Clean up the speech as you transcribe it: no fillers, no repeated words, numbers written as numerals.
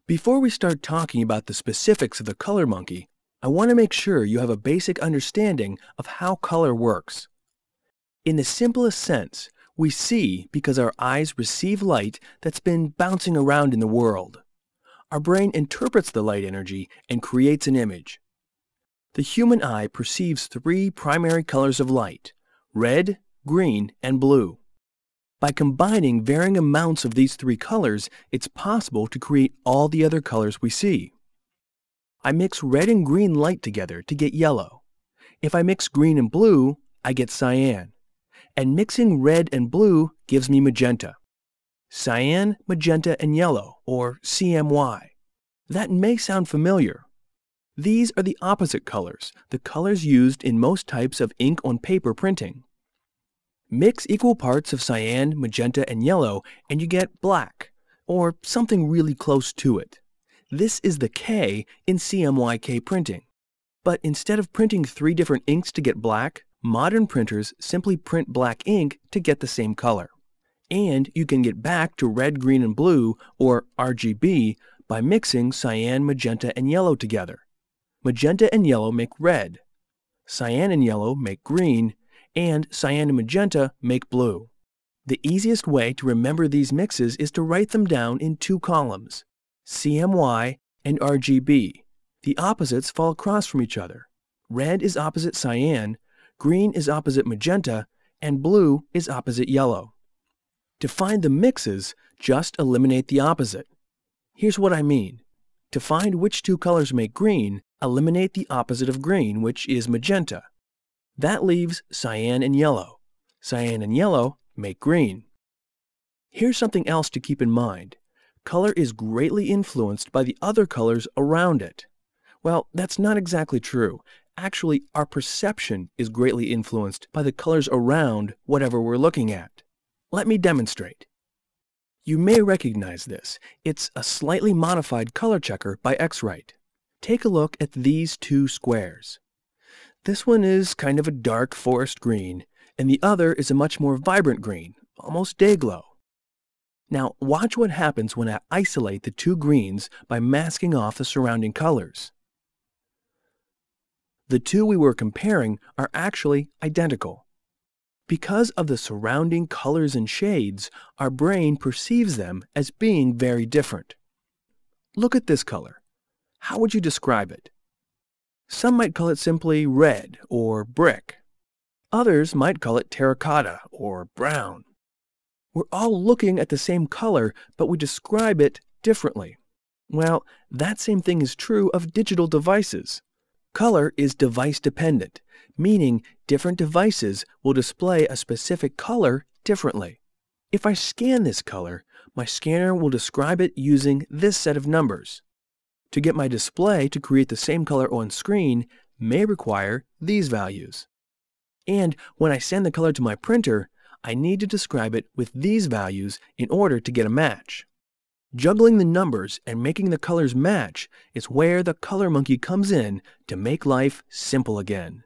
Before we start talking about the specifics of the ColorMunki, I want to make sure you have a basic understanding of how color works. In the simplest sense, we see because our eyes receive light that's been bouncing around in the world. Our brain interprets the light energy and creates an image. The human eye perceives three primary colors of light: red, green, and blue. By combining varying amounts of these three colors, it's possible to create all the other colors we see. I mix red and green light together to get yellow. If I mix green and blue, I get cyan. And mixing red and blue gives me magenta. Cyan, magenta, and yellow, or CMY. That may sound familiar. These are the opposite colors, the colors used in most types of ink on paper printing. Mix equal parts of cyan, magenta, and yellow, and you get black, or something really close to it. This is the K in CMYK printing. But instead of printing 3 different inks to get black, modern printers simply print black ink to get the same color. And you can get back to red, green, and blue, or RGB, by mixing cyan, magenta, and yellow together. Magenta and yellow make red. Cyan and yellow make green, and cyan and magenta make blue. The easiest way to remember these mixes is to write them down in 2 columns, CMY and RGB. The opposites fall across from each other. Red is opposite cyan, green is opposite magenta, and blue is opposite yellow. To find the mixes, just eliminate the opposite. Here's what I mean. To find which 2 colors make green, eliminate the opposite of green, which is magenta. That leaves cyan and yellow. Cyan and yellow make green. Here's something else to keep in mind. Color is greatly influenced by the other colors around it. Well, that's not exactly true. Actually, our perception is greatly influenced by the colors around whatever we're looking at. Let me demonstrate. You may recognize this. It's a slightly modified color checker by x-rite. Take a look at these 2 squares. This one is kind of a dark forest green, and the other is a much more vibrant green, almost day glow. Now watch what happens when I isolate the 2 greens by masking off the surrounding colors. The 2 we were comparing are actually identical. Because of the surrounding colors and shades, our brain perceives them as being very different. Look at this color. How would you describe it? Some might call it simply red or brick. Others might call it terracotta or brown. We're all looking at the same color, but we describe it differently. Well, that same thing is true of digital devices. Color is device dependent, meaning different devices will display a specific color differently. If I scan this color, my scanner will describe it using this set of numbers. To get my display to create the same color on screen may require these values. And when I send the color to my printer, I need to describe it with these values in order to get a match. Juggling the numbers and making the colors match is where the ColorMunki comes in to make life simple again.